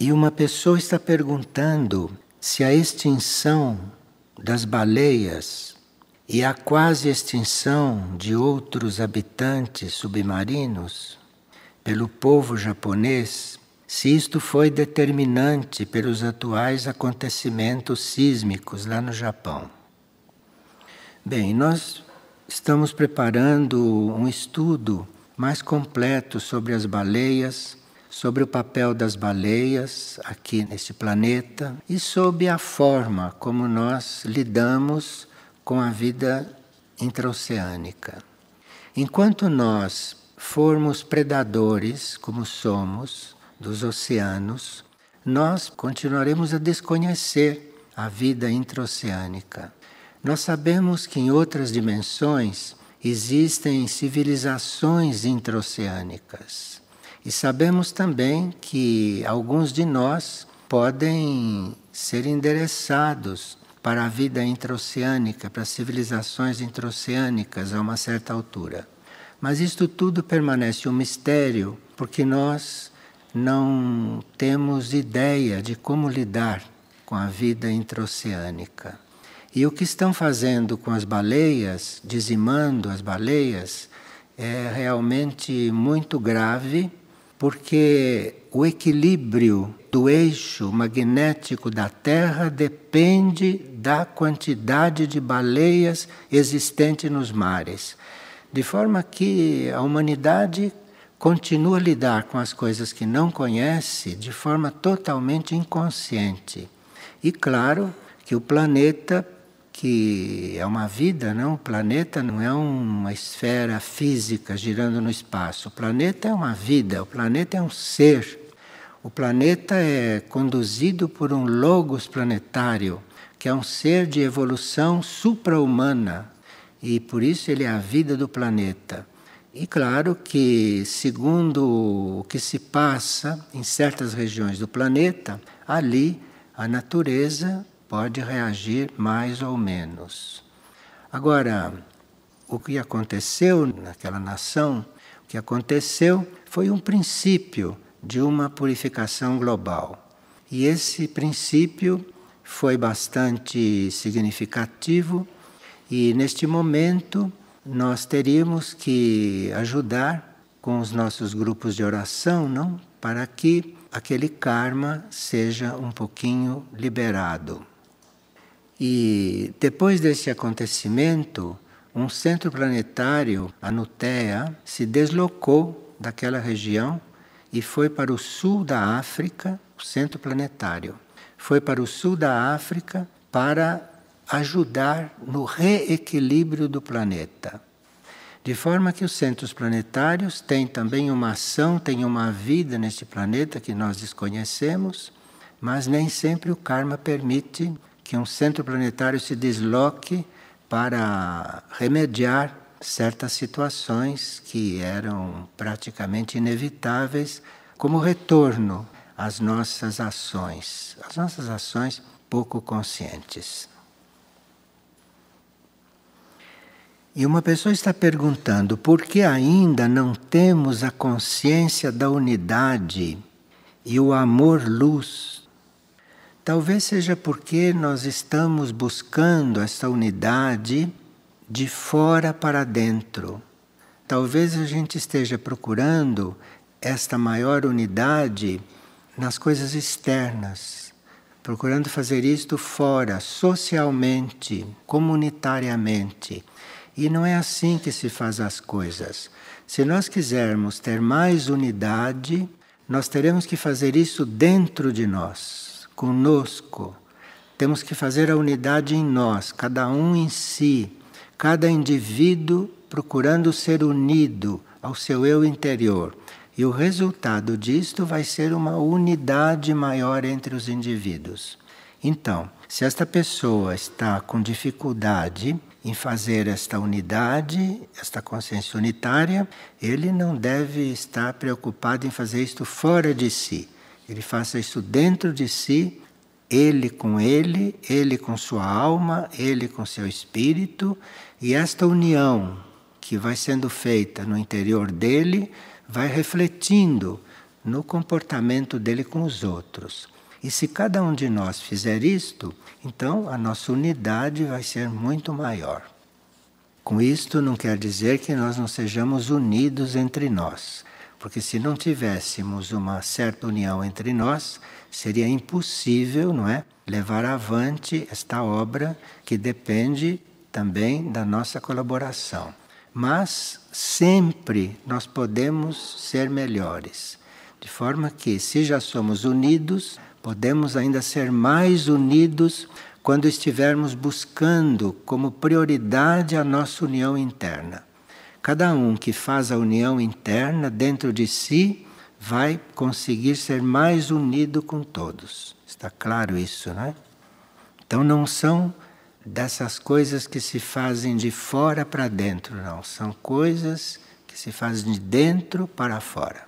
E uma pessoa está perguntando se a extinção das baleias e a quase extinção de outros habitantes submarinos pelo povo japonês, se isto foi determinante pelos atuais acontecimentos sísmicos lá no Japão. Bem, nós estamos preparando um estudo mais completo sobre as baleias, sobre o papel das baleias aqui nesse planeta e sobre a forma como nós lidamos com a vida intraoceânica. Enquanto nós formos predadores, como somos, dos oceanos, nós continuaremos a desconhecer a vida intraoceânica. Nós sabemos que em outras dimensões existem civilizações intraoceânicas. E sabemos também que alguns de nós podem ser endereçados para a vida intraoceânica, para as civilizações intraoceânicas a uma certa altura. Mas isto tudo permanece um mistério, porque nós não temos ideia de como lidar com a vida intraoceânica. E o que estão fazendo com as baleias, dizimando as baleias, é realmente muito grave, porque o equilíbrio do eixo magnético da Terra depende da quantidade de baleias existente nos mares. De forma que a humanidade continua a lidar com as coisas que não conhece de forma totalmente inconsciente. E claro que o planeta, que é uma vida, não? O planeta não é uma esfera física girando no espaço. O planeta é uma vida, o planeta é um ser. O planeta é conduzido por um logos planetário, que é um ser de evolução supra-humana. E por isso ele é a vida do planeta. E claro que, segundo o que se passa em certas regiões do planeta, ali a natureza pode reagir mais ou menos. Agora, o que aconteceu naquela nação, o que aconteceu foi um princípio de uma purificação global. E esse princípio foi bastante significativo e, neste momento, nós teríamos que ajudar com os nossos grupos de oração, não? Para que aquele karma seja um pouquinho liberado. E depois desse acontecimento, um centro planetário, a Nutea, se deslocou daquela região e foi para o sul da África, o centro planetário. Foi para o sul da África para ajudar no reequilíbrio do planeta. De forma que os centros planetários têm também uma ação, têm uma vida neste planeta que nós desconhecemos, mas nem sempre o karma permite que um centro planetário se desloque para remediar certas situações que eram praticamente inevitáveis como retorno às nossas ações pouco conscientes. E uma pessoa está perguntando por que ainda não temos a consciência da unidade e o amor-luz. Talvez seja porque nós estamos buscando essa unidade de fora para dentro. Talvez a gente esteja procurando esta maior unidade nas coisas externas, procurando fazer isto fora, socialmente, comunitariamente. E não é assim que se faz as coisas. Se nós quisermos ter mais unidade, nós teremos que fazer isso dentro de nós, conosco. Temos que fazer a unidade em nós, cada um em si, cada indivíduo procurando ser unido ao seu eu interior. E o resultado disto vai ser uma unidade maior entre os indivíduos. Então, se esta pessoa está com dificuldade em fazer esta unidade, esta consciência unitária, ele não deve estar preocupado em fazer isto fora de si. Ele faça isso dentro de si, ele com sua alma, ele com seu espírito, e esta união que vai sendo feita no interior dele vai refletindo no comportamento dele com os outros. E se cada um de nós fizer isto, então a nossa unidade vai ser muito maior. Com isto não quer dizer que nós não sejamos unidos entre nós, porque se não tivéssemos uma certa união entre nós, seria impossível, não é, levar avante esta obra que depende também da nossa colaboração. Mas sempre nós podemos ser melhores, de forma que, se já somos unidos, podemos ainda ser mais unidos quando estivermos buscando como prioridade a nossa união interna. Cada um que faz a união interna dentro de si vai conseguir ser mais unido com todos. Está claro isso, não é? Então não são dessas coisas que se fazem de fora para dentro, não. São coisas que se fazem de dentro para fora.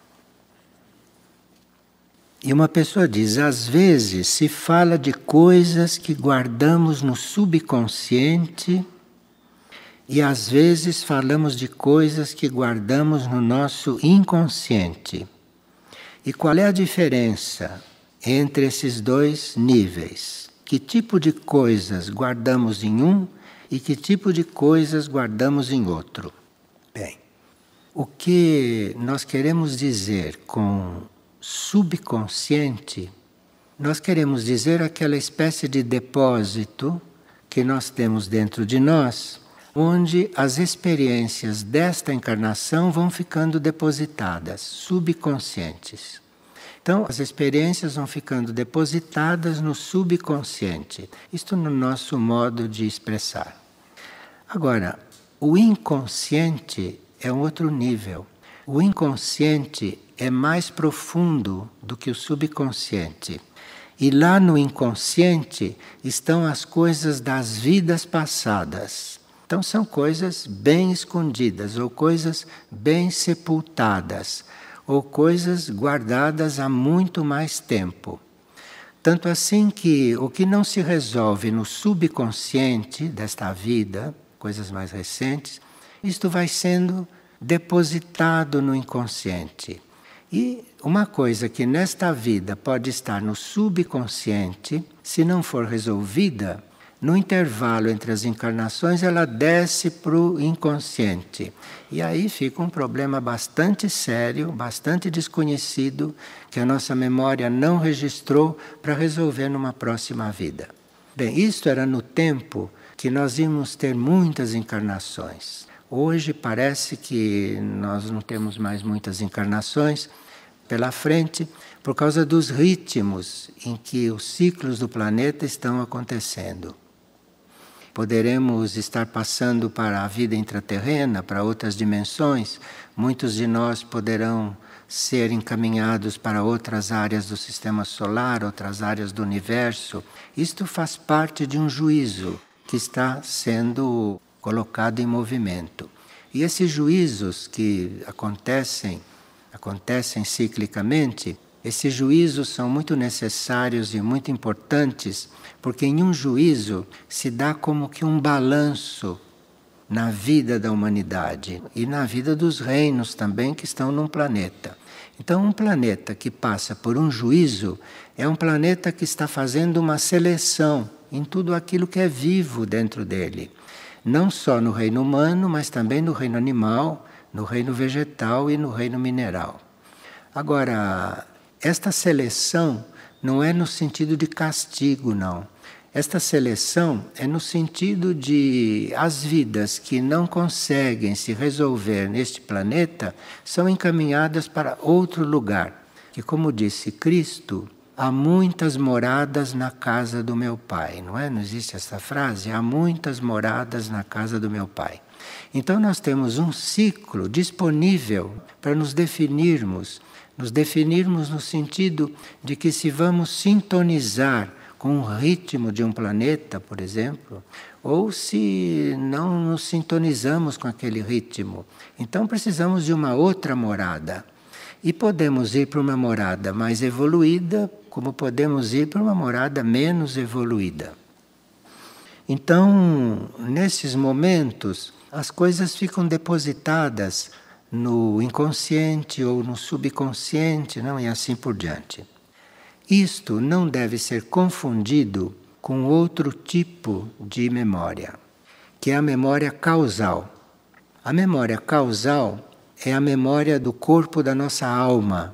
E uma pessoa diz, às vezes se fala de coisas que guardamos no subconsciente e às vezes falamos de coisas que guardamos no nosso inconsciente. E qual é a diferença entre esses dois níveis? Que tipo de coisas guardamos em um e que tipo de coisas guardamos em outro? Bem, o que nós queremos dizer com subconsciente, nós queremos dizer aquela espécie de depósito que nós temos dentro de nós, onde as experiências desta encarnação vão ficando depositadas, subconscientes. Então, as experiências vão ficando depositadas no subconsciente. Isto no nosso modo de expressar. Agora, o inconsciente é um outro nível. O inconsciente é mais profundo do que o subconsciente. E lá no inconsciente estão as coisas das vidas passadas. Então são coisas bem escondidas, ou coisas bem sepultadas, ou coisas guardadas há muito mais tempo. Tanto assim que o que não se resolve no subconsciente desta vida, coisas mais recentes, isto vai sendo depositado no inconsciente. E uma coisa que nesta vida pode estar no subconsciente, se não for resolvida, no intervalo entre as encarnações ela desce para o inconsciente. E aí fica um problema bastante sério, bastante desconhecido, que a nossa memória não registrou para resolver numa próxima vida. Bem, isto era no tempo que nós íamos ter muitas encarnações. Hoje parece que nós não temos mais muitas encarnações pela frente, por causa dos ritmos em que os ciclos do planeta estão acontecendo. Poderemos estar passando para a vida intraterrena, para outras dimensões. Muitos de nós poderão ser encaminhados para outras áreas do sistema solar, outras áreas do universo. Isto faz parte de um juízo que está sendo colocado em movimento. E esses juízos que acontecem ciclicamente, esses juízos são muito necessários e muito importantes, porque em um juízo se dá como que um balanço na vida da humanidade e na vida dos reinos também que estão num planeta. Então, um planeta que passa por um juízo é um planeta que está fazendo uma seleção em tudo aquilo que é vivo dentro dele. Não só no reino humano, mas também no reino animal, no reino vegetal e no reino mineral. Agora, esta seleção não é no sentido de castigo, não. Esta seleção é no sentido de as vidas que não conseguem se resolver neste planeta são encaminhadas para outro lugar. Que, como disse Cristo, há muitas moradas na casa do meu Pai, não é? Não existe essa frase? Há muitas moradas na casa do meu Pai. Então nós temos um ciclo disponível para nos definirmos no sentido de que se vamos sintonizar com o ritmo de um planeta, por exemplo, ou se não nos sintonizamos com aquele ritmo. Então precisamos de uma outra morada. E podemos ir para uma morada mais evoluída, como podemos ir para uma morada menos evoluída. Então, nesses momentos, as coisas ficam depositadas no inconsciente ou no subconsciente, não? E assim por diante. Isto não deve ser confundido com outro tipo de memória, que é a memória causal. A memória causal é a memória do corpo da nossa alma.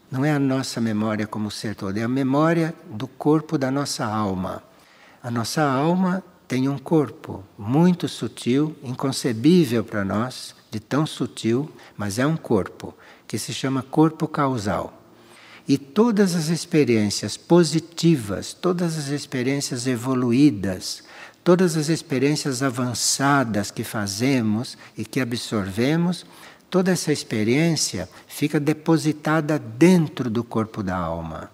Não é a nossa memória como ser todo, é a memória do corpo da nossa alma. A nossa alma tem um corpo muito sutil, inconcebível para nós, de tão sutil, mas é um corpo, que se chama corpo causal. E todas as experiências positivas, todas as experiências evoluídas, todas as experiências avançadas que fazemos e que absorvemos, toda essa experiência fica depositada dentro do corpo da alma.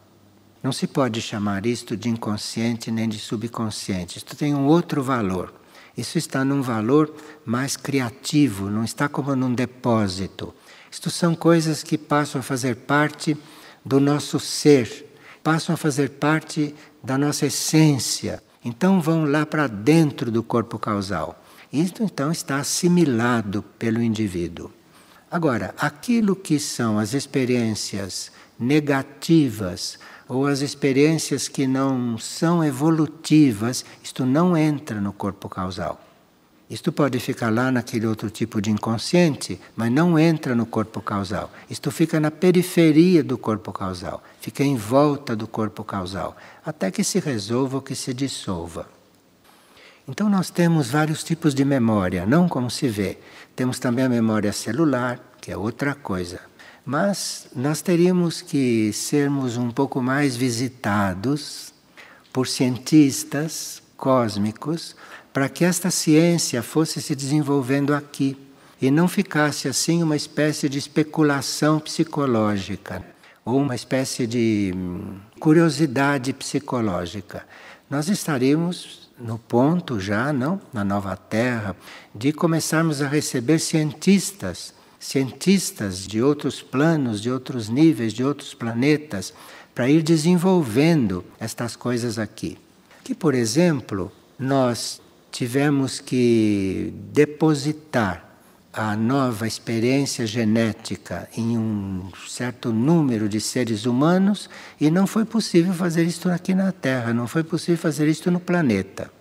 Não se pode chamar isto de inconsciente nem de subconsciente. Isto tem um outro valor. Isso está num valor mais criativo, não está como num depósito. Isto são coisas que passam a fazer parte do nosso ser, passam a fazer parte da nossa essência. Então vão lá para dentro do corpo causal. Isto então está assimilado pelo indivíduo. Agora, aquilo que são as experiências negativas ou as experiências que não são evolutivas, isto não entra no corpo causal. Isto pode ficar lá naquele outro tipo de inconsciente, mas não entra no corpo causal. Isto fica na periferia do corpo causal, fica em volta do corpo causal, até que se resolva ou que se dissolva. Então nós temos vários tipos de memória, não como se vê. Temos também a memória celular, que é outra coisa. Mas nós teríamos que sermos um pouco mais visitados por cientistas cósmicos para que esta ciência fosse se desenvolvendo aqui e não ficasse assim uma espécie de especulação psicológica ou uma espécie de curiosidade psicológica. Nós estaríamos no ponto já, não, na nova Terra, de começarmos a receber cientistas de outros planos, de outros níveis, de outros planetas, para ir desenvolvendo estas coisas aqui. Que, por exemplo, nós tivemos que depositar a nova experiência genética em um certo número de seres humanos e não foi possível fazer isto aqui na Terra, não foi possível fazer isto no planeta.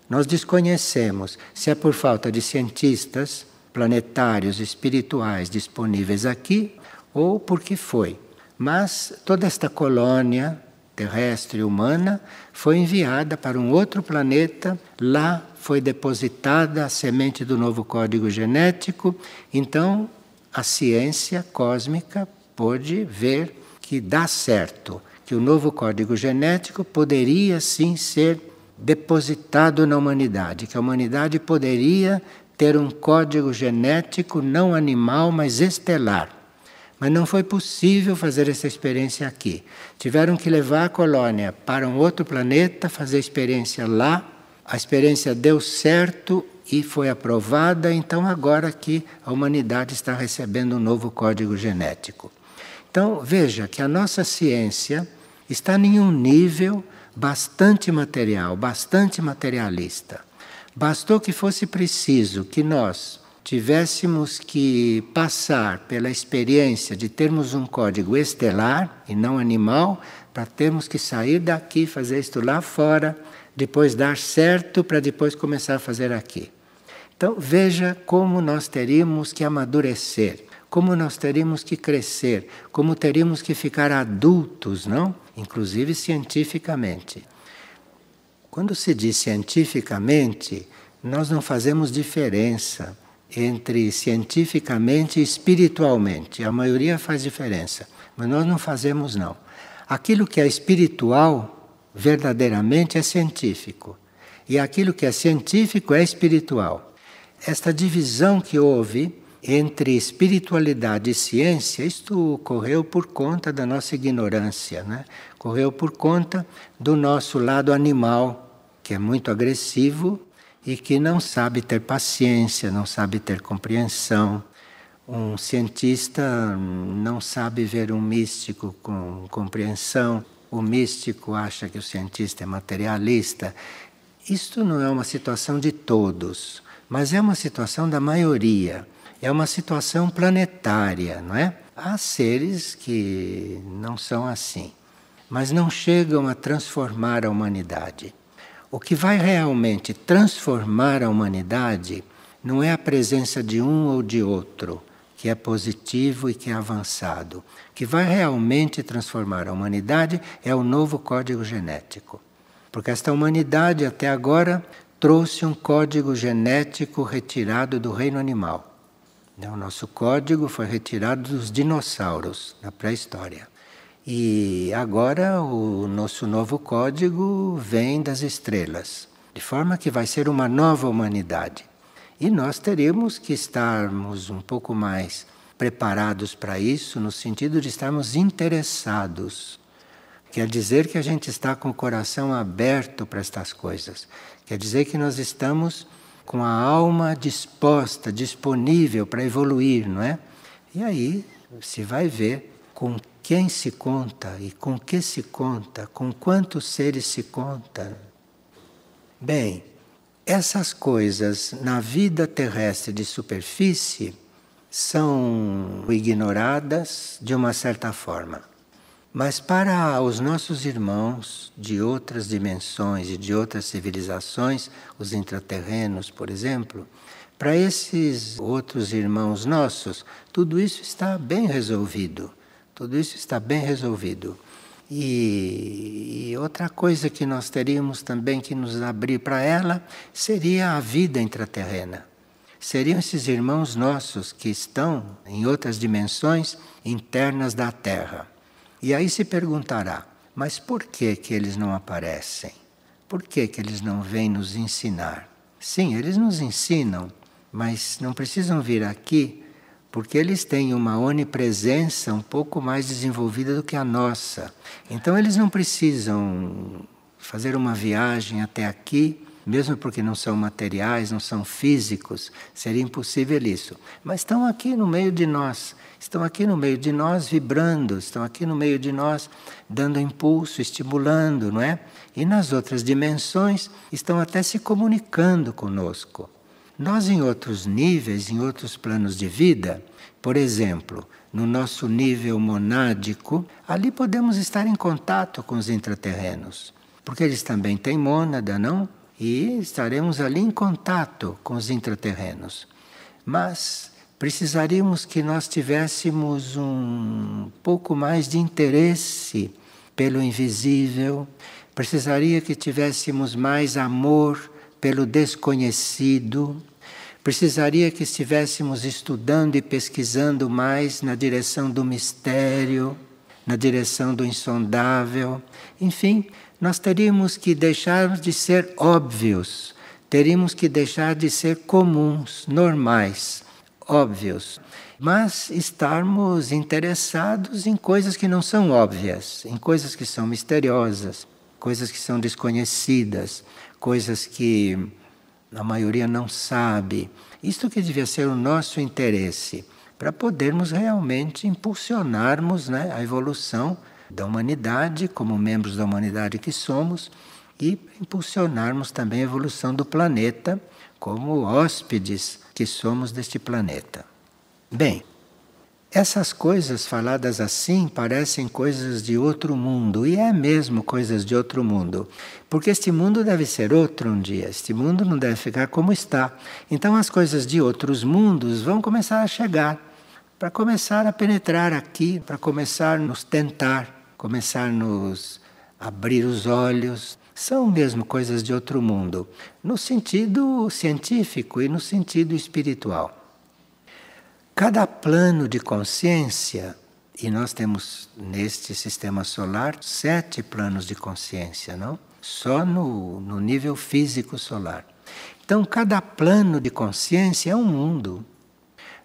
Nós desconhecemos se é por falta de cientistas planetários, espirituais disponíveis aqui ou porque foi. Mas toda esta colônia terrestre humana foi enviada para um outro planeta, lá foi depositada a semente do novo código genético, então a ciência cósmica pôde ver que dá certo, que o novo código genético poderia sim ser depositado na humanidade, que a humanidade poderia ter um código genético não animal, mas estelar. Mas não foi possível fazer essa experiência aqui. Tiveram que levar a colônia para um outro planeta, fazer a experiência lá. A experiência deu certo e foi aprovada, então agora que a humanidade está recebendo um novo código genético. Então veja que a nossa ciência está em um nível bastante material, bastante materialista. Bastou que fosse preciso que nós tivéssemos que passar pela experiência de termos um código estelar e não animal, para termos que sair daqui, fazer isto lá fora, depois dar certo para depois começar a fazer aqui. Então veja como nós teríamos que amadurecer, como nós teríamos que crescer, como teríamos que ficar adultos, não? Inclusive cientificamente. Quando se diz cientificamente, nós não fazemos diferença entre cientificamente e espiritualmente. A maioria faz diferença, mas nós não fazemos não. Aquilo que é espiritual, verdadeiramente é científico. E aquilo que é científico é espiritual. Esta divisão que houve entre espiritualidade e ciência, isto ocorreu por conta da nossa ignorância, né? Ocorreu por conta do nosso lado animal, que é muito agressivo e que não sabe ter paciência, não sabe ter compreensão. Um cientista não sabe ver um místico com compreensão. O místico acha que o cientista é materialista. Isto não é uma situação de todos, mas é uma situação da maioria. é uma situação planetária, não é? Há seres que não são assim, mas não chegam a transformar a humanidade. O que vai realmente transformar a humanidade não é a presença de um ou de outro, que é positivo e que é avançado. O que vai realmente transformar a humanidade é o novo código genético. Porque esta humanidade até agora trouxe um código genético retirado do reino animal. O nosso código foi retirado dos dinossauros, da pré-história. E agora o nosso novo código vem das estrelas, de forma que vai ser uma nova humanidade. E nós teríamos que estarmos um pouco mais preparados para isso, no sentido de estarmos interessados. Quer dizer que a gente está com o coração aberto para estas coisas. Quer dizer que nós estamos com a alma disposta, disponível para evoluir, não é? E aí se vai ver com quem se conta e com que se conta, com quantos seres se conta. Bem, essas coisas na vida terrestre de superfície são ignoradas de uma certa forma. Mas para os nossos irmãos de outras dimensões e de outras civilizações, os intraterrenos, por exemplo, para esses outros irmãos nossos, tudo isso está bem resolvido. Tudo isso está bem resolvido. E outra coisa que nós teríamos também que nos abrir para ela seria a vida intraterrena. Seriam esses irmãos nossos que estão em outras dimensões internas da Terra. E aí se perguntará, mas por que eles não aparecem? Por que eles não vêm nos ensinar? Sim, eles nos ensinam, mas não precisam vir aqui porque eles têm uma onipresença um pouco mais desenvolvida do que a nossa. Então eles não precisam fazer uma viagem até aqui, mesmo porque não são materiais, não são físicos, seria impossível isso. Mas estão aqui no meio de nós, estão aqui no meio de nós vibrando, estão aqui no meio de nós dando impulso, estimulando, não é? E nas outras dimensões estão até se comunicando conosco. Nós em outros níveis, em outros planos de vida, por exemplo, no nosso nível monádico, ali podemos estar em contato com os intraterrenos, porque eles também têm mônada, não? E estaremos ali em contato com os intraterrenos. Mas precisaríamos que nós tivéssemos um pouco mais de interesse pelo invisível, precisaria que tivéssemos mais amor pelo desconhecido, precisaria que estivéssemos estudando e pesquisando mais na direção do mistério, na direção do insondável. Enfim, nós teríamos que deixar de ser óbvios, teríamos que deixar de ser comuns, normais, óbvios, mas estarmos interessados em coisas que não são óbvias, em coisas que são misteriosas, coisas que são desconhecidas, coisas que a maioria não sabe. Isto que devia ser o nosso interesse, para podermos realmente impulsionarmos, né, a evolução da humanidade, como membros da humanidade que somos, e impulsionarmos também a evolução do planeta, como hóspedes que somos deste planeta. Bem, essas coisas faladas assim parecem coisas de outro mundo, e é mesmo coisas de outro mundo, porque este mundo deve ser outro um dia, este mundo não deve ficar como está. Então as coisas de outros mundos vão começar a chegar, para começar a penetrar aqui, para começar a nos tentar, começar a nos abrir os olhos. São mesmo coisas de outro mundo, no sentido científico e no sentido espiritual. Cada plano de consciência, e nós temos neste sistema solar 7 planos de consciência, não? Só no nível físico solar. Então, cada plano de consciência é um mundo.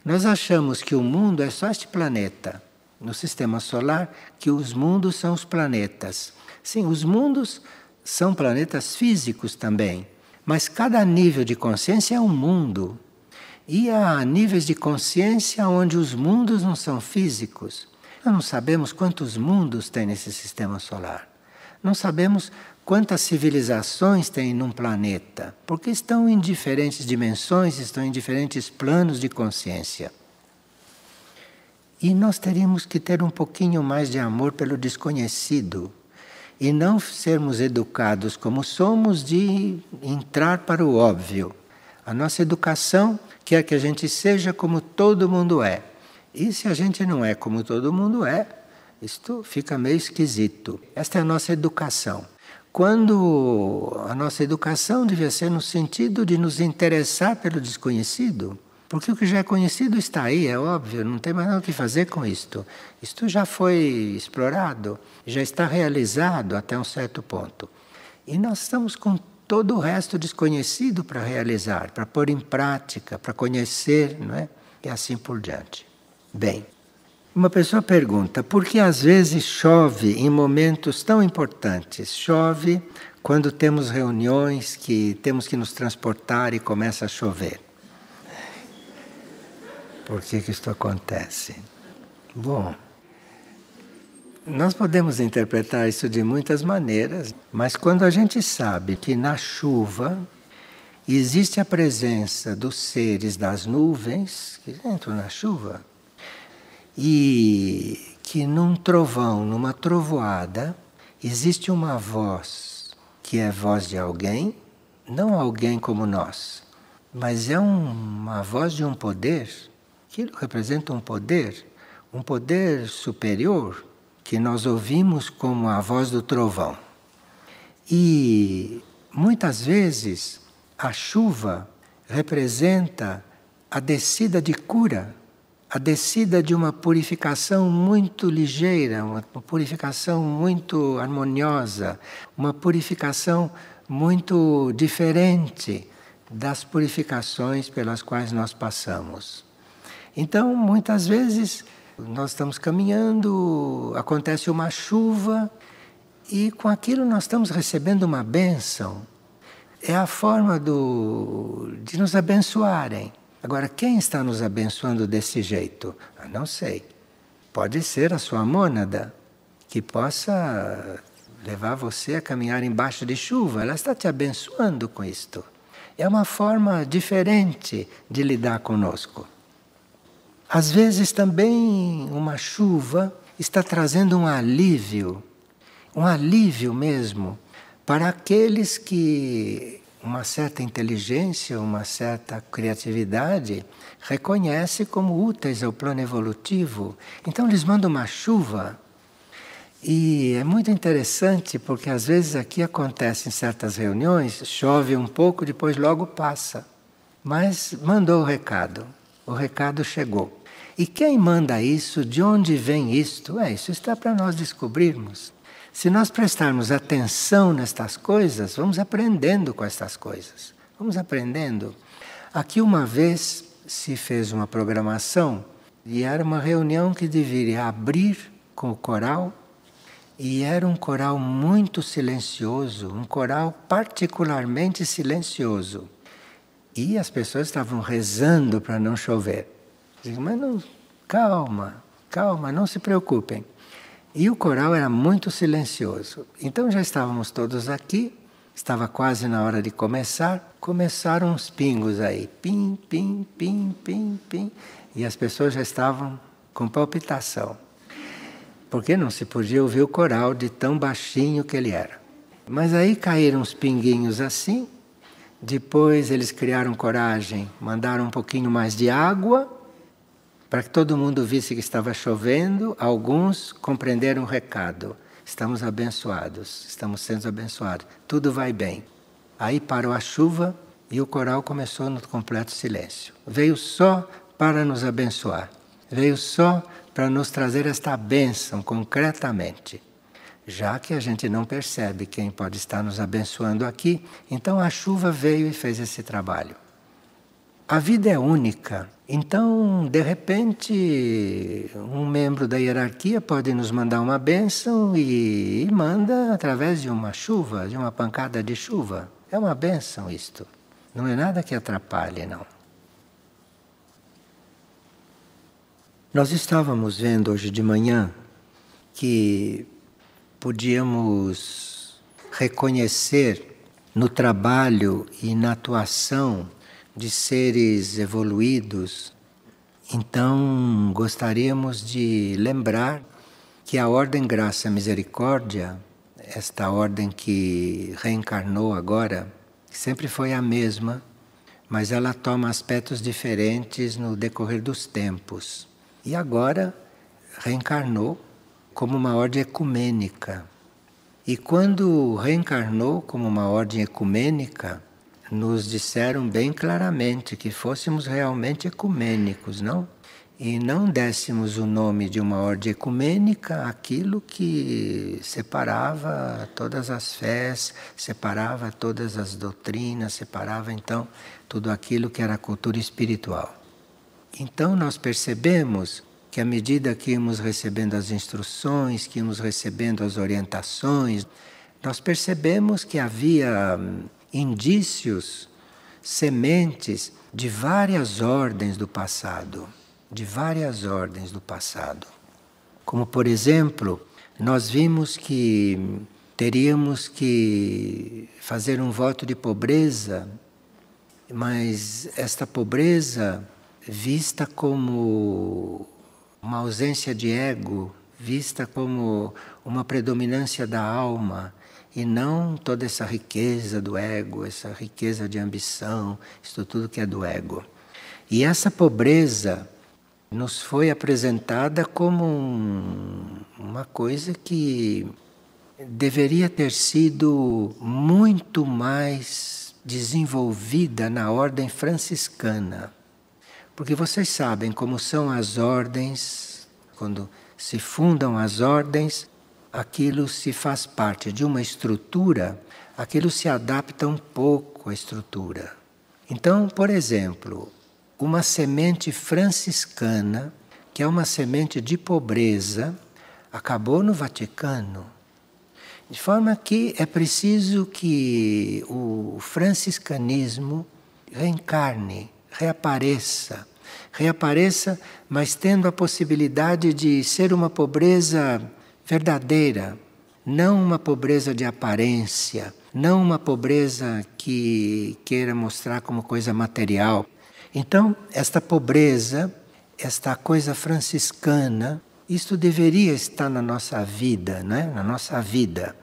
Nós achamos que o mundo é só este planeta. No sistema solar, que os mundos são os planetas. Sim, os mundos são planetas físicos também, mas cada nível de consciência é um mundo. E há níveis de consciência onde os mundos não são físicos. Nós não sabemos quantos mundos tem nesse sistema solar. Não sabemos quantas civilizações tem num planeta, porque estão em diferentes dimensões, estão em diferentes planos de consciência. E nós teríamos que ter um pouquinho mais de amor pelo desconhecido e não sermos educados como somos de entrar para o óbvio. A nossa educação quer que a gente seja como todo mundo é. E se a gente não é como todo mundo é, isto fica meio esquisito. Esta é a nossa educação. Quando a nossa educação devia ser no sentido de nos interessar pelo desconhecido, porque o que já é conhecido está aí, é óbvio, não tem mais nada o que fazer com isto. Isto já foi explorado, já está realizado até um certo ponto. E nós estamos com todo o resto desconhecido para realizar, para pôr em prática, para conhecer, não é? E assim por diante. Bem, uma pessoa pergunta, por que às vezes chove em momentos tão importantes? Chove quando temos reuniões que temos que nos transportar e começa a chover. Por que isto acontece? Bom, nós podemos interpretar isso de muitas maneiras, mas quando a gente sabe que na chuva existe a presença dos seres das nuvens, que entram na chuva, e que num trovão, numa trovoada, existe uma voz que é a voz de alguém, não alguém como nós, mas é uma voz de um poder. Aquilo representa um poder superior, que nós ouvimos como a voz do trovão. E muitas vezes a chuva representa a descida de cura, a descida de uma purificação muito ligeira, uma purificação muito harmoniosa, uma purificação muito diferente das purificações pelas quais nós passamos. Então, muitas vezes, nós estamos caminhando, acontece uma chuva e com aquilo nós estamos recebendo uma bênção. É a forma de nos abençoarem. Agora, quem está nos abençoando desse jeito? Eu não sei. Pode ser a sua mônada, que possa levar você a caminhar embaixo de chuva. Ela está te abençoando com isto. É uma forma diferente de lidar conosco. Às vezes também uma chuva está trazendo um alívio mesmo, para aqueles que uma certa inteligência, uma certa criatividade reconhece como úteis ao plano evolutivo. Então eles mandam uma chuva. E é muito interessante porque às vezes aqui acontece em certas reuniões, chove um pouco, depois logo passa. Mas mandou o recado chegou. E quem manda isso, de onde vem isto? Isso está para nós descobrirmos. Se nós prestarmos atenção nestas coisas, vamos aprendendo com estas coisas. Vamos aprendendo. Aqui uma vez se fez uma programação e era uma reunião que deveria abrir com o coral e era um coral muito silencioso, um coral particularmente silencioso. E as pessoas estavam rezando para não chover. Digo, mas não, calma, não se preocupem. E o coral era muito silencioso. Então já estávamos todos aqui, estava quase na hora de começar. Começaram uns pingos aí, pim, pim, pim, pim, pim. E as pessoas já estavam com palpitação. Porque não se podia ouvir o coral de tão baixinho que ele era. Mas aí caíram uns pinguinhos assim. Depois eles criaram coragem, mandaram um pouquinho mais de água, para que todo mundo visse que estava chovendo. Alguns compreenderam o recado. Estamos abençoados, estamos sendo abençoados. Tudo vai bem. Aí parou a chuva e o coral começou no completo silêncio. Veio só para nos abençoar. Veio só para nos trazer esta bênção concretamente. Já que a gente não percebe quem pode estar nos abençoando aqui, então a chuva veio e fez esse trabalho. A vida é única. Então, de repente, um membro da hierarquia pode nos mandar uma bênção e manda através de uma chuva, de uma pancada de chuva. É uma bênção isto. Não é nada que atrapalhe, não. Nós estávamos vendo hoje de manhã que podíamos reconhecer no trabalho e na atuação de seres evoluídos. Então, gostaríamos de lembrar que a Ordem Graça e Misericórdia, esta ordem que reencarnou agora, sempre foi a mesma, mas ela toma aspectos diferentes no decorrer dos tempos. E agora reencarnou como uma ordem ecumênica. E quando reencarnou como uma ordem ecumênica, nos disseram bem claramente que fôssemos realmente ecumênicos, não? E não dessemos o nome de uma ordem ecumênica àquilo que separava todas as fés, separava todas as doutrinas, separava então tudo aquilo que era a cultura espiritual. Então nós percebemos que à medida que íamos recebendo as instruções, que íamos recebendo as orientações, nós percebemos que havia indícios, sementes de várias ordens do passado. De várias ordens do passado. Como, por exemplo, nós vimos que teríamos que fazer um voto de pobreza, mas esta pobreza vista como uma ausência de ego, vista como uma predominância da alma, e não toda essa riqueza do ego, essa riqueza de ambição, isso tudo que é do ego. E essa pobreza nos foi apresentada como uma coisa que deveria ter sido muito mais desenvolvida na ordem franciscana. Porque vocês sabem como são as ordens, quando se fundam as ordens, aquilo se faz parte de uma estrutura, aquilo se adapta um pouco à estrutura. Então, por exemplo, uma semente franciscana, que é uma semente de pobreza, acabou no Vaticano. De forma que é preciso que o franciscanismo reencarne, reapareça, mas tendo a possibilidade de ser uma pobreza verdadeira, não uma pobreza de aparência, não uma pobreza que queira mostrar como coisa material. Então, esta pobreza, esta coisa franciscana, isto deveria estar na nossa vida, né? Na nossa vida.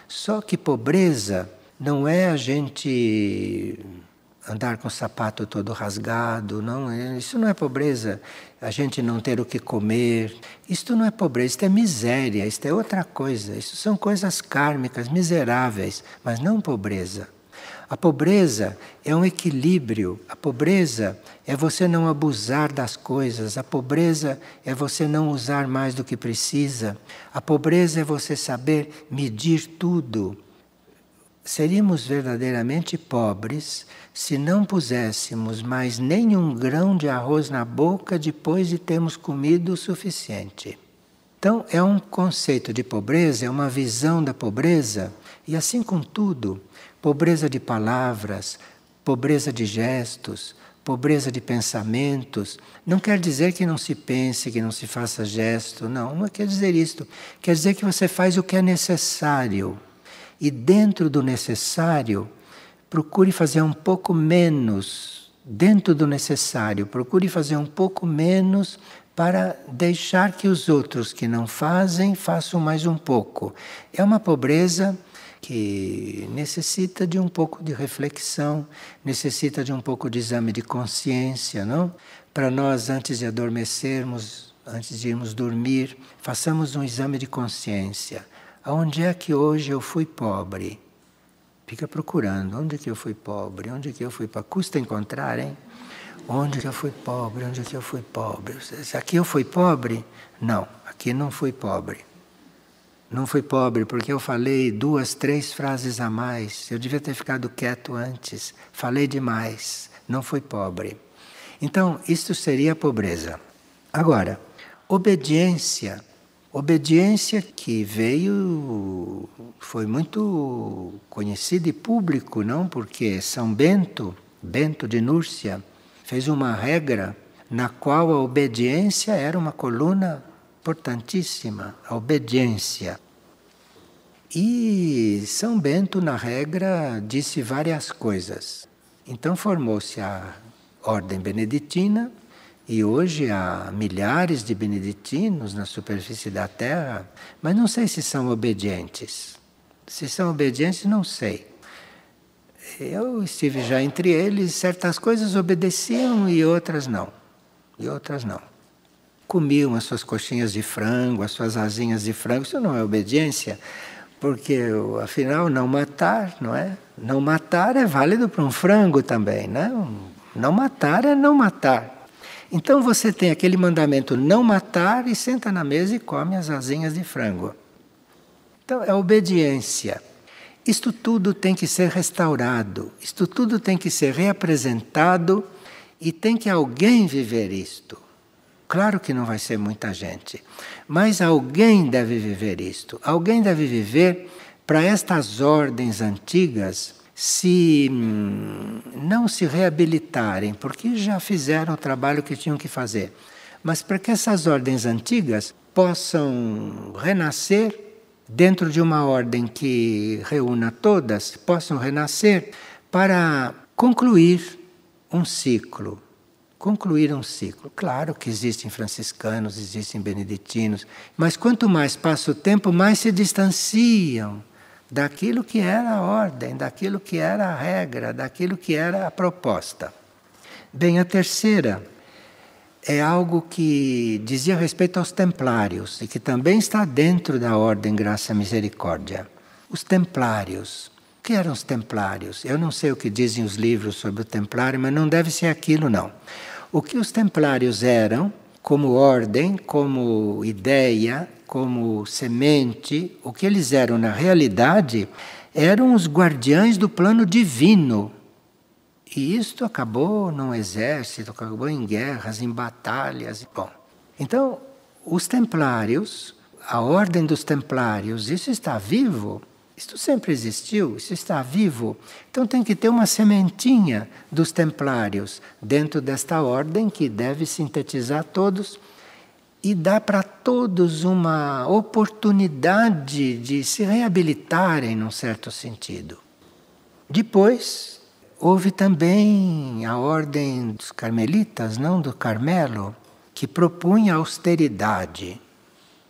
Só que pobreza não é a gente andar com o sapato todo rasgado, não, isso não é pobreza, a gente não ter o que comer, isto não é pobreza, isto é miséria, isto é outra coisa, isso são coisas kármicas, miseráveis, mas não pobreza. A pobreza é um equilíbrio, a pobreza é você não abusar das coisas, a pobreza é você não usar mais do que precisa, a pobreza é você saber medir tudo. Seríamos verdadeiramente pobres se não puséssemos mais nenhum grão de arroz na boca depois de termos comido o suficiente. Então, é um conceito de pobreza, é uma visão da pobreza, e assim com tudo, pobreza de palavras, pobreza de gestos, pobreza de pensamentos. Não quer dizer que não se pense, que não se faça gesto, não quer dizer isto. Quer dizer que você faz o que é necessário. E dentro do necessário, procure fazer um pouco menos. Dentro do necessário, procure fazer um pouco menos para deixar que os outros que não fazem, façam mais um pouco. É uma pobreza que necessita de um pouco de reflexão, necessita de um pouco de exame de consciência, não? Para nós, antes de adormecermos, antes de irmos dormir, façamos um exame de consciência. Aonde é que hoje eu fui pobre? Fica procurando, onde é que eu fui pobre? Onde é que eu fui pobre? Custa encontrar, hein? Onde é que eu fui pobre? Onde é que eu fui pobre? Aqui eu fui pobre? Não, aqui não fui pobre. Não fui pobre porque eu falei 2, 3 frases a mais. Eu devia ter ficado quieto antes. Falei demais. Não fui pobre. Então, isto seria a pobreza. Agora, obediência. Obediência que veio, foi muito conhecido e público, não? Porque São Bento, Bento de Núrcia, fez uma regra na qual a obediência era uma coluna importantíssima, a obediência. E São Bento, na regra, disse várias coisas. Então formou-se a Ordem Beneditina, e hoje há milhares de beneditinos na superfície da Terra, mas não sei se são obedientes. Se são obedientes, não sei. Eu estive já entre eles, certas coisas obedeciam e outras não. E outras não. Comiam as suas coxinhas de frango, as suas asinhas de frango, isso não é obediência, porque afinal não matar, não é? Não matar é válido para um frango também, né? Não matar é não matar. Então você tem aquele mandamento não matar e senta na mesa e come as asinhas de frango. Então é obediência. Isto tudo tem que ser restaurado, isto tudo tem que ser reapresentado e tem que alguém viver isto. Claro que não vai ser muita gente, mas alguém deve viver isto. Alguém deve viver para estas ordens antigas não se reabilitarem, porque já fizeram o trabalho que tinham que fazer. Mas para que essas ordens antigas possam renascer dentro de uma ordem que reúna todas, possam renascer para concluir um ciclo. Concluir um ciclo. Claro que existem franciscanos, existem beneditinos, mas quanto mais passa o tempo, mais se distanciam daquilo que era a ordem, daquilo que era a regra, daquilo que era a proposta. Bem, a terceira é algo que dizia respeito aos templários e que também está dentro da ordem Graça e Misericórdia. Os templários. O que eram os templários? Eu não sei o que dizem os livros sobre o templário, mas não deve ser aquilo, não. O que os templários eram, como ordem, como ideia, como semente, o que eles eram na realidade, eram os guardiães do plano divino. E isto acabou num exército, acabou em guerras, em batalhas. Bom, então, os templários, a ordem dos templários, isso está vivo. Isto sempre existiu, isso está vivo. Então tem que ter uma sementinha dos templários dentro desta ordem que deve sintetizar todos e dar para todos uma oportunidade de se reabilitarem num certo sentido. Depois, houve também a ordem dos carmelitas, não do Carmelo, que propunha austeridade.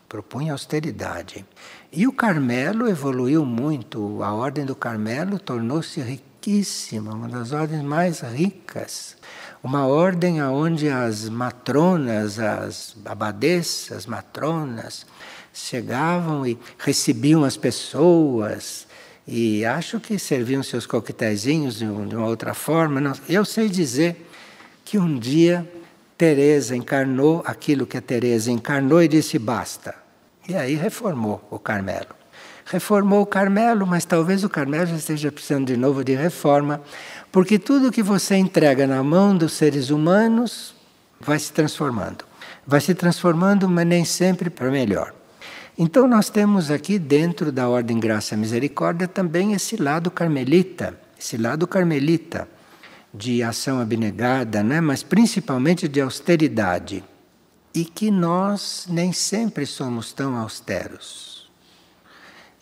Propunha austeridade. E o Carmelo evoluiu muito, a ordem do Carmelo tornou-se riquíssima, uma das ordens mais ricas. Uma ordem onde as matronas, as abadesas, matronas, chegavam e recebiam as pessoas e acho que serviam seus coquetéisinhos de uma outra forma. Não, eu sei dizer que um dia Teresa encarnou aquilo que a Teresa encarnou e disse basta. E aí reformou o Carmelo. Reformou o Carmelo, mas talvez o Carmelo já esteja precisando de novo de reforma, porque tudo que você entrega na mão dos seres humanos vai se transformando. Vai se transformando, mas nem sempre para melhor. Então nós temos aqui dentro da Ordem Graça e Misericórdia também esse lado carmelita, de ação abnegada, né? Mas principalmente de austeridade. E que nós nem sempre somos tão austeros.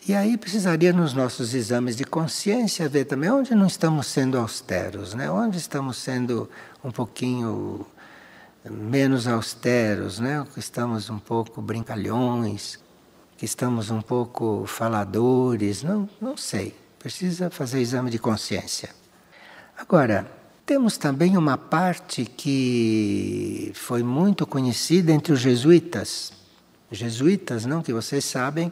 E aí precisaria nos nossos exames de consciência ver também onde não estamos sendo austeros, né? Onde estamos sendo um pouquinho menos austeros, né? Que estamos um pouco brincalhões, que estamos um pouco faladores, não sei. Precisa fazer exame de consciência. Agora, temos também uma parte que foi muito conhecida entre os jesuítas. Jesuítas, não? Que vocês sabem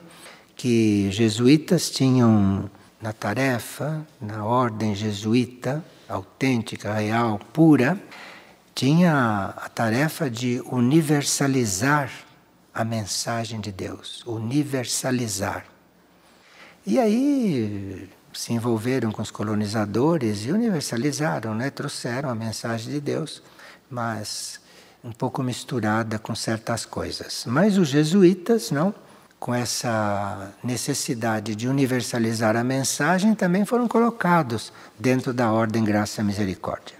que jesuítas tinham na tarefa, na ordem jesuíta, autêntica, real, pura, tinha a tarefa de universalizar a mensagem de Deus. Universalizar. E aí se envolveram com os colonizadores e universalizaram, né? Trouxeram a mensagem de Deus, mas um pouco misturada com certas coisas. Mas os jesuítas, não, com essa necessidade de universalizar a mensagem, também foram colocados dentro da Ordem Graça e Misericórdia.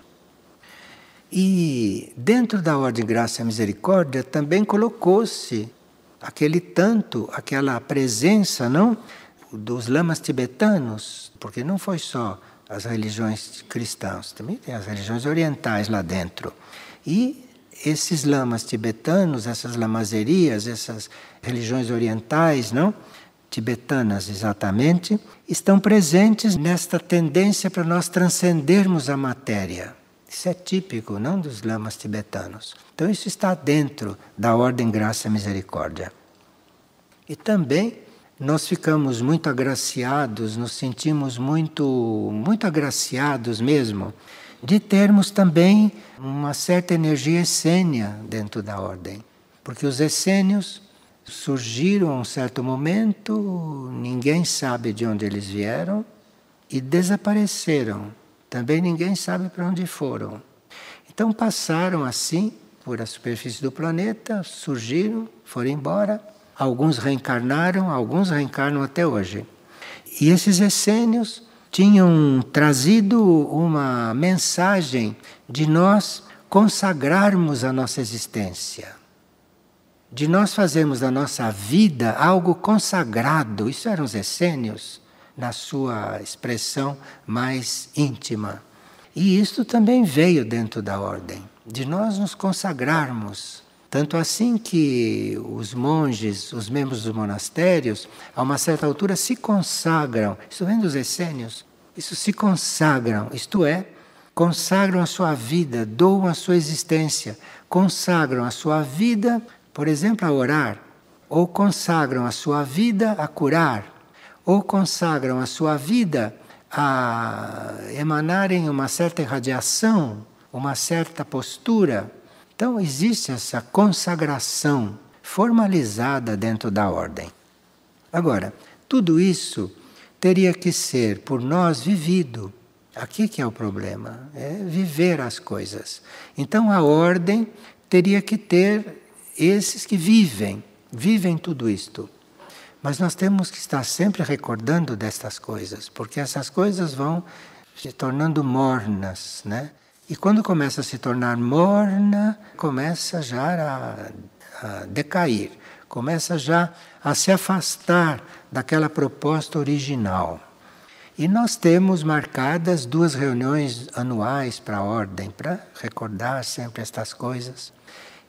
E dentro da Ordem Graça e Misericórdia também colocou-se aquela presença, não? dos lamas tibetanos, porque não foi só as religiões cristãs, também tem as religiões orientais lá dentro. E esses lamas tibetanos, essas lamazerias, essas religiões orientais, não? Tibetanas exatamente, estão presentes nesta tendência para nós transcendermos a matéria. Isso é típico, não dos lamas tibetanos. Então isso está dentro da Ordem Graça e Misericórdia. E também nós ficamos muito agraciados, nos sentimos muito agraciados mesmo, de termos também uma certa energia essênia dentro da Ordem. Porque os essênios surgiram a um certo momento, ninguém sabe de onde eles vieram, e desapareceram. Também ninguém sabe para onde foram. Então passaram assim por a superfície do planeta, surgiram, foram embora. Alguns reencarnaram, alguns reencarnam até hoje. E esses essênios tinham trazido uma mensagem de nós consagrarmos a nossa existência. De nós fazermos da nossa vida algo consagrado. Isso eram os essênios, na sua expressão mais íntima. E isto também veio dentro da ordem, de nós nos consagrarmos. Tanto assim que os monges, os membros dos monastérios, a uma certa altura se consagram. Isso vem dos essênios. Isso se consagram, isto é, consagram a sua vida, doam a sua existência, consagram a sua vida, por exemplo, a orar, ou consagram a sua vida a curar, ou consagram a sua vida a emanarem uma certa irradiação, uma certa postura. Então existe essa consagração formalizada dentro da ordem. Agora, tudo isso teria que ser por nós vivido. Aqui que é o problema, é viver as coisas. Então a ordem teria que ter esses que vivem tudo isto. Mas nós temos que estar sempre recordando destas coisas, porque essas coisas vão se tornando mornas, né? E quando começa a se tornar morna, começa já a decair, começa já a se afastar daquela proposta original. E nós temos marcadas 2 reuniões anuais para a ordem, para recordar sempre estas coisas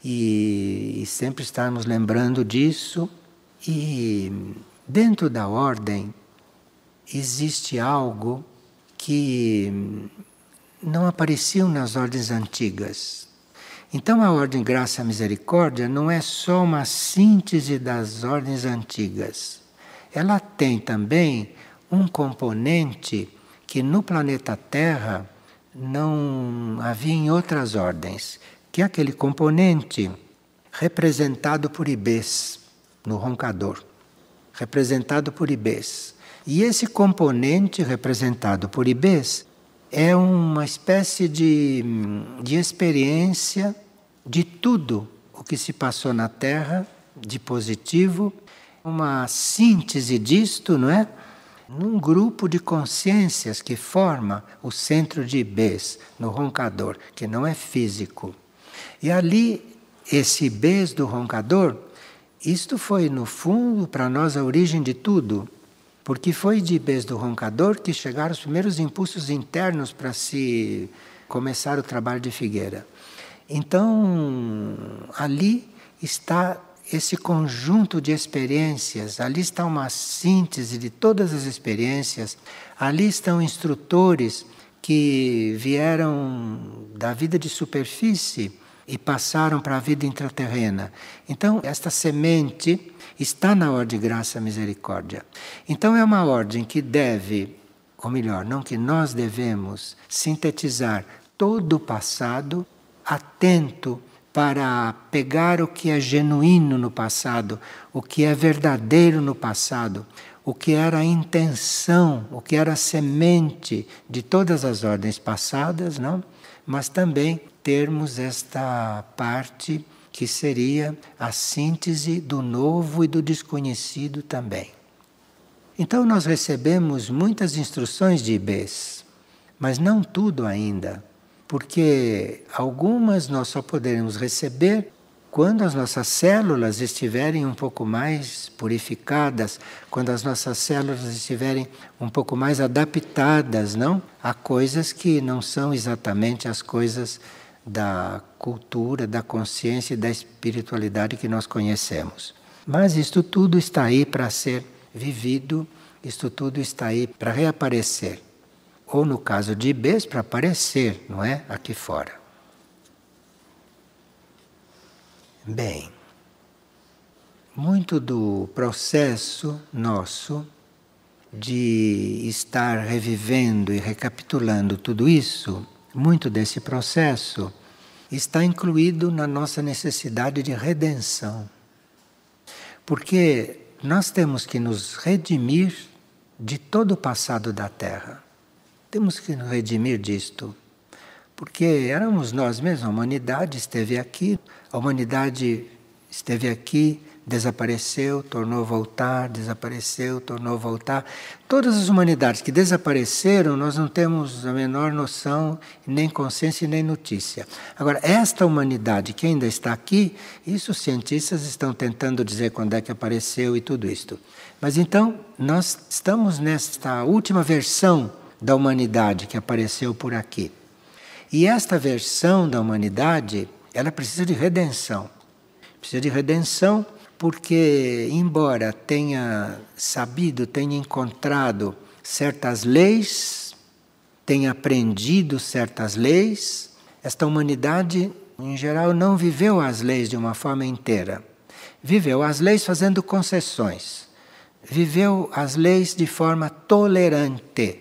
e sempre estarmos lembrando disso. E dentro da ordem existe algo que não apareciam nas ordens antigas. Então a ordem Graça e Misericórdia não é só uma síntese das ordens antigas. Ela tem também um componente que no planeta Terra não havia em outras ordens, que é aquele componente representado por Ibês, no roncador. Representado por Ibês. E esse componente representado por Ibês é uma espécie de experiência de tudo o que se passou na Terra, de positivo, uma síntese disto, não é? Num grupo de consciências que forma o centro de Ibês, no roncador, que não é físico. E ali, esse Ibês do roncador, isto foi, no fundo, para nós a origem de tudo. Porque foi de Ibês do roncador que chegaram os primeiros impulsos internos para se começar o trabalho de Figueira. Então, ali está esse conjunto de experiências, ali está uma síntese de todas as experiências, ali estão instrutores que vieram da vida de superfície e passaram para a vida intraterrena. Então, esta semente está na ordem Graça e Misericórdia. Então é uma ordem que deve, ou melhor, não que nós devemos, sintetizar todo o passado, atento para pegar o que é genuíno no passado, o que é verdadeiro no passado, o que era a intenção, o que era a semente de todas as ordens passadas, não? Mas também termos esta parte que seria a síntese do novo e do desconhecido também. Então nós recebemos muitas instruções de Ibês, mas não tudo ainda, porque algumas nós só poderemos receber quando as nossas células estiverem um pouco mais purificadas, quando as nossas células estiverem um pouco mais adaptadas, não, a coisas que não são exatamente as coisas da cultura, da consciência e da espiritualidade que nós conhecemos. Mas isto tudo está aí para ser vivido, isto tudo está aí para reaparecer. Ou no caso de Ibês, para aparecer, não é? Aqui fora. Bem, muito do processo nosso de estar revivendo e recapitulando tudo isso, muito desse processo está incluído na nossa necessidade de redenção. Porque nós temos que nos redimir de todo o passado da Terra. Temos que nos redimir disto. Porque éramos nós mesmos, a humanidade esteve aqui, desapareceu, tornou a voltar, desapareceu, tornou a voltar. Todas as humanidades que desapareceram, nós não temos a menor noção, nem consciência e nem notícia. Agora, esta humanidade que ainda está aqui, isso os cientistas estão tentando dizer quando é que apareceu e tudo isto. Mas então, nós estamos nesta última versão da humanidade que apareceu por aqui. E esta versão da humanidade, ela precisa de redenção. Precisa de redenção porque, embora tenha sabido, tenha encontrado certas leis, tenha aprendido certas leis, esta humanidade, em geral, não viveu as leis de uma forma inteira. Viveu as leis fazendo concessões. Viveu as leis de forma tolerante.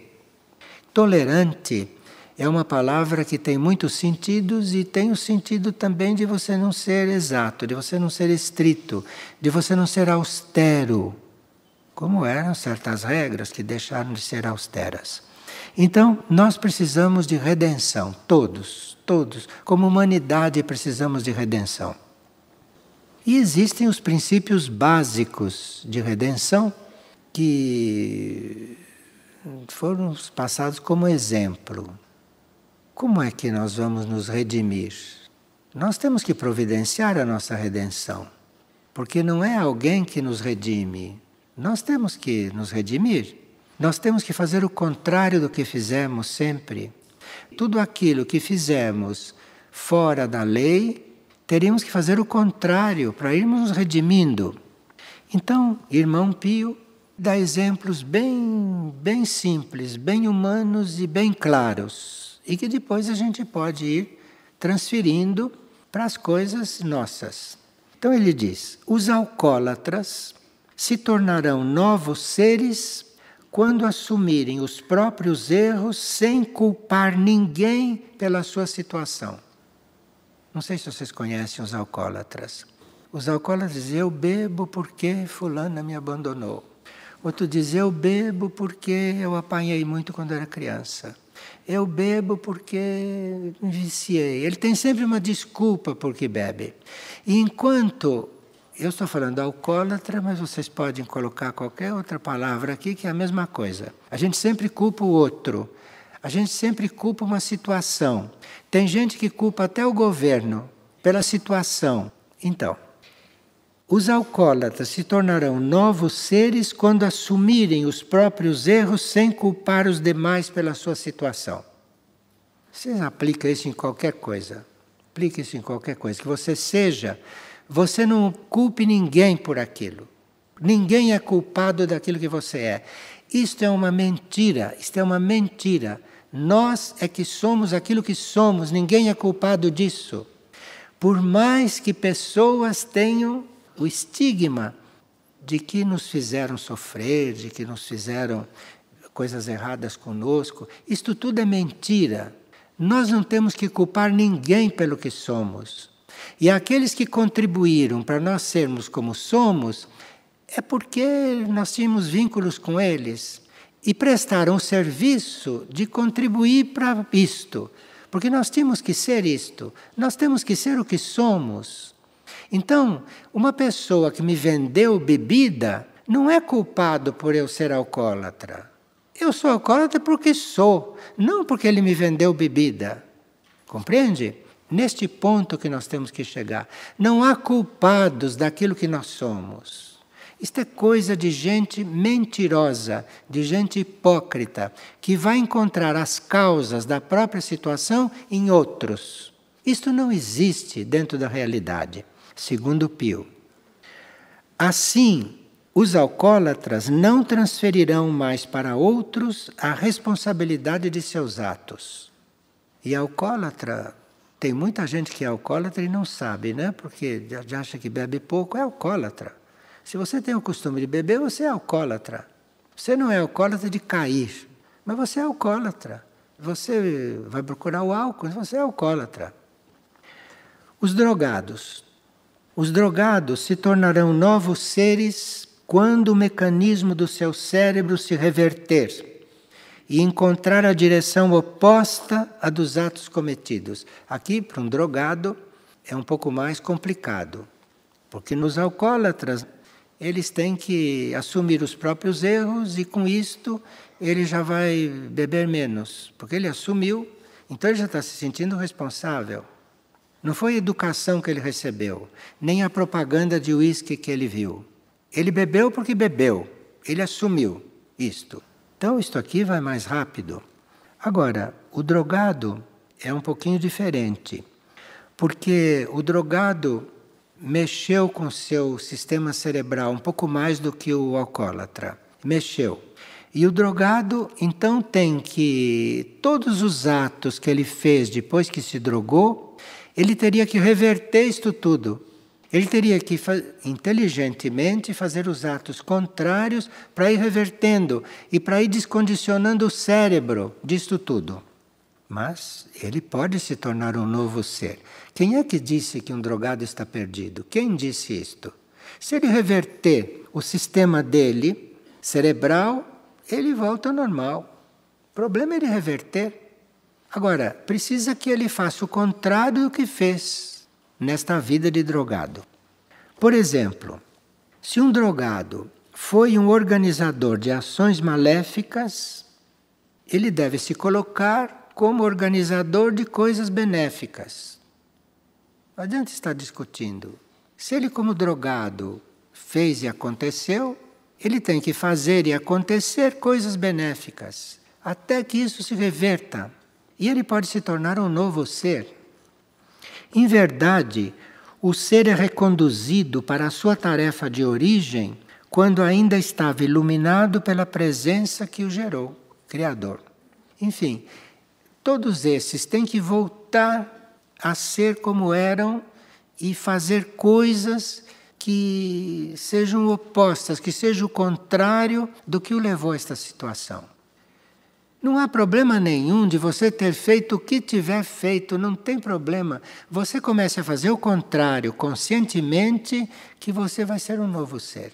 Tolerante é uma palavra que tem muitos sentidos e tem o sentido também de você não ser exato, de você não ser estrito, de você não ser austero, como eram certas regras que deixaram de ser austeras. Então, nós precisamos de redenção, todos, como humanidade precisamos de redenção. E existem os princípios básicos de redenção que foram passados como exemplo. Como é que nós vamos nos redimir? Nós temos que providenciar a nossa redenção, porque não é alguém que nos redime. Nós temos que nos redimir. Nós temos que fazer o contrário do que fizemos sempre. Tudo aquilo que fizemos fora da lei, teríamos que fazer o contrário para irmos nos redimindo. Então, irmão Pio dá exemplos bem simples, bem humanos e bem claros. E que depois a gente pode ir transferindo para as coisas nossas. Então ele diz, os alcoólatras se tornarão novos seres quando assumirem os próprios erros sem culpar ninguém pela sua situação. Não sei se vocês conhecem os alcoólatras. Os alcoólatras dizem, eu bebo porque fulana me abandonou. Outro diz, eu bebo porque eu apanhei muito quando era criança. Eu bebo porque me viciei. Ele tem sempre uma desculpa por que bebe. E enquanto, eu estou falando alcoólatra, mas vocês podem colocar qualquer outra palavra aqui que é a mesma coisa. A gente sempre culpa o outro. A gente sempre culpa uma situação. Tem gente que culpa até o governo pela situação. Então, os alcoólatras se tornarão novos seres quando assumirem os próprios erros sem culpar os demais pela sua situação. Você aplica isso em qualquer coisa. Aplique isso em qualquer coisa. Que você seja, você não culpe ninguém por aquilo. Ninguém é culpado daquilo que você é. Isto é uma mentira, isto é uma mentira. Nós é que somos aquilo que somos, ninguém é culpado disso. Por mais que pessoas tenham o estigma de que nos fizeram sofrer, de que nos fizeram coisas erradas conosco, isto tudo é mentira. Nós não temos que culpar ninguém pelo que somos. E aqueles que contribuíram para nós sermos como somos, é porque nós tínhamos vínculos com eles e prestaram o serviço de contribuir para isto. Porque nós temos que ser isto, nós temos que ser o que somos. Então, uma pessoa que me vendeu bebida não é culpado por eu ser alcoólatra. Eu sou alcoólatra porque sou, não porque ele me vendeu bebida. Compreende? Neste ponto que nós temos que chegar. Não há culpados daquilo que nós somos. Isto é coisa de gente mentirosa, de gente hipócrita, que vai encontrar as causas da própria situação em outros. Isto não existe dentro da realidade, segundo Pio. Assim, os alcoólatras não transferirão mais para outros a responsabilidade de seus atos. E alcoólatra, tem muita gente que é alcoólatra e não sabe, né? Porque já acha que bebe pouco, é alcoólatra. Se você tem o costume de beber, você é alcoólatra. Você não é alcoólatra de cair, mas você é alcoólatra. Você vai procurar o álcool, você é alcoólatra. Os drogados. Os drogados se tornarão novos seres quando o mecanismo do seu cérebro se reverter e encontrar a direção oposta à dos atos cometidos. Aqui, para um drogado, é um pouco mais complicado, porque nos alcoólatras eles têm que assumir os próprios erros e com isto ele já vai beber menos, porque ele assumiu, então ele já está se sentindo responsável. Não foi a educação que ele recebeu, nem a propaganda de uísque que ele viu. Ele bebeu porque bebeu, ele assumiu isto. Então, isto aqui vai mais rápido. Agora, o drogado é um pouquinho diferente, porque o drogado mexeu com o seu sistema cerebral um pouco mais do que o alcoólatra. Mexeu. E o drogado, então, tem que todos os atos que ele fez depois que se drogou, ele teria que reverter isto tudo. Ele teria que inteligentemente fazer os atos contrários para ir revertendo e para ir descondicionando o cérebro disto tudo. Mas ele pode se tornar um novo ser. Quem é que disse que um drogado está perdido? Quem disse isto? Se ele reverter o sistema dele, cerebral, ele volta ao normal. O problema é ele reverter. Agora, precisa que ele faça o contrário do que fez nesta vida de drogado. Por exemplo, se um drogado foi um organizador de ações maléficas, ele deve se colocar como organizador de coisas benéficas. Não adianta estar discutindo. Se ele, como drogado, fez e aconteceu, ele tem que fazer e acontecer coisas benéficas, até que isso se reverta. E ele pode se tornar um novo ser. Em verdade, o ser é reconduzido para a sua tarefa de origem quando ainda estava iluminado pela presença que o gerou, Criador. Enfim, todos esses têm que voltar a ser como eram e fazer coisas que sejam opostas, que sejam o contrário do que o levou a esta situação. Não há problema nenhum de você ter feito o que tiver feito, não tem problema. Você comece a fazer o contrário, conscientemente, que você vai ser um novo ser.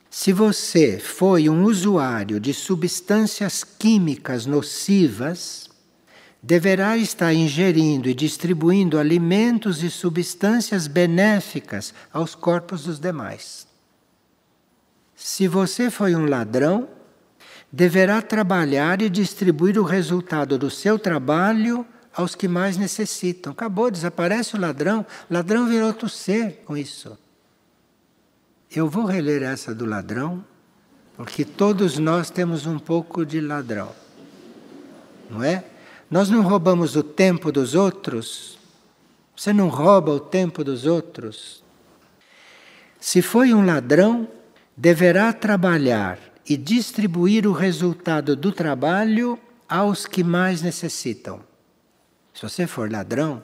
Se você foi um usuário de substâncias químicas nocivas, deverá estar ingerindo e distribuindo alimentos e substâncias benéficas aos corpos dos demais. Se você foi um ladrão, deverá trabalhar e distribuir o resultado do seu trabalho aos que mais necessitam. Acabou, desaparece o ladrão virou outro ser com isso. Eu vou reler essa do ladrão, porque todos nós temos um pouco de ladrão, não é? Nós não roubamos o tempo dos outros? Você não rouba o tempo dos outros? Se foi um ladrão, deverá trabalhar e distribuir o resultado do trabalho aos que mais necessitam. Se você for ladrão,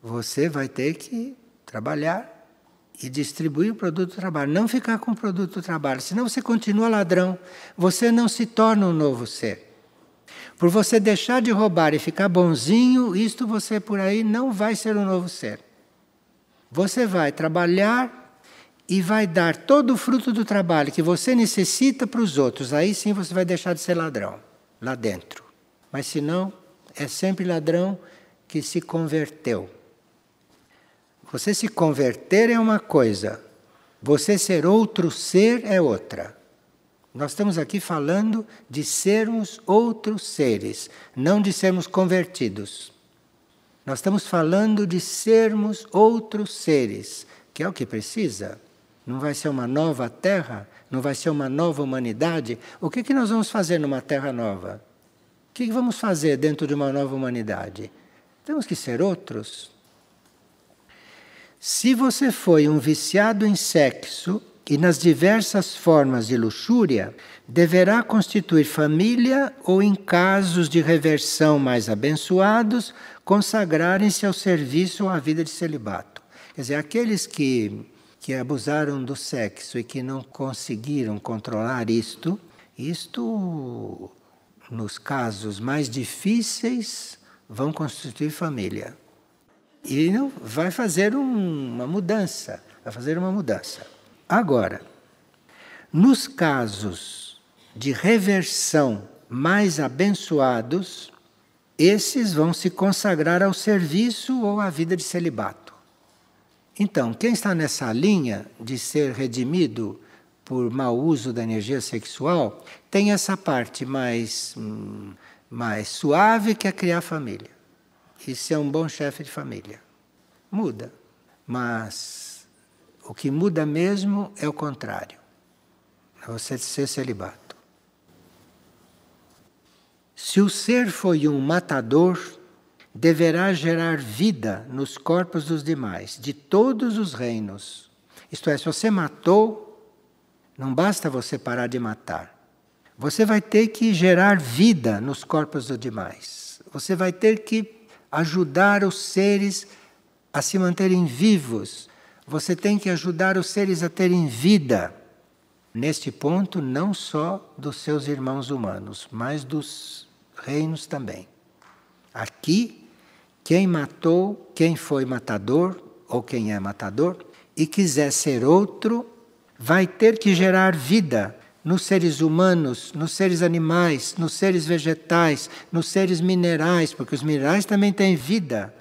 você vai ter que trabalhar e distribuir o produto do trabalho. Não ficar com o produto do trabalho, senão você continua ladrão. Você não se torna um novo ser. Por você deixar de roubar e ficar bonzinho, isto você por aí não vai ser um novo ser. Você vai trabalhar e vai dar todo o fruto do trabalho que você necessita para os outros. Aí sim você vai deixar de ser ladrão, lá dentro. Mas se não, é sempre ladrão que se converteu. Você se converter é uma coisa, você ser outro ser é outra. Nós estamos aqui falando de sermos outros seres, não de sermos convertidos. Nós estamos falando de sermos outros seres, que é o que precisa. Não vai ser uma nova terra? Não vai ser uma nova humanidade? O que nós vamos fazer numa terra nova? O que vamos fazer dentro de uma nova humanidade? Temos que ser outros. Se você foi um viciado em sexo e nas diversas formas de luxúria, deverá constituir família ou, em casos de reversão mais abençoados, consagrarem-se ao serviço ou à vida de celibato. Quer dizer, aqueles que abusaram do sexo e que não conseguiram controlar isto, nos casos mais difíceis, vão constituir família. E vai fazer uma mudança. Agora, nos casos de reversão mais abençoados, esses vão se consagrar ao serviço ou à vida de celibato. Então, quem está nessa linha de ser redimido por mau uso da energia sexual, tem essa parte mais suave, que é criar família. E ser um bom chefe de família. Muda. Mas o que muda mesmo é o contrário. É você ser celibato. Se o ser foi um matador, deverá gerar vida nos corpos dos demais, de todos os reinos. Isto é, se você matou, não basta você parar de matar. Você vai ter que gerar vida nos corpos dos demais. Você vai ter que ajudar os seres a se manterem vivos. Você tem que ajudar os seres a terem vida. Neste ponto, não só dos seus irmãos humanos, mas dos reinos também. Aqui, quem matou, quem foi matador, ou quem é matador, e quiser ser outro, vai ter que gerar vida nos seres humanos, nos seres animais, nos seres vegetais, nos seres minerais, porque os minerais também têm vida.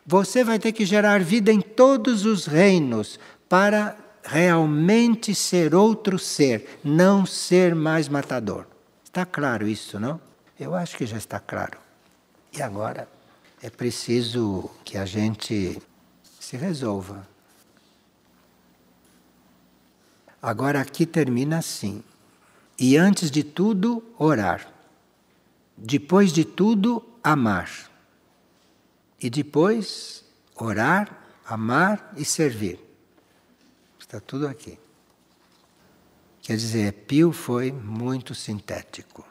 Você vai ter que gerar vida em todos os reinos para realmente ser outro ser, não ser mais matador. Está claro isso, não? Eu acho que já está claro. E agora é preciso que a gente se resolva. Agora aqui termina assim. E antes de tudo, orar. Depois de tudo, amar. E depois, orar, amar e servir. Está tudo aqui. Quer dizer, Pio foi muito sintético.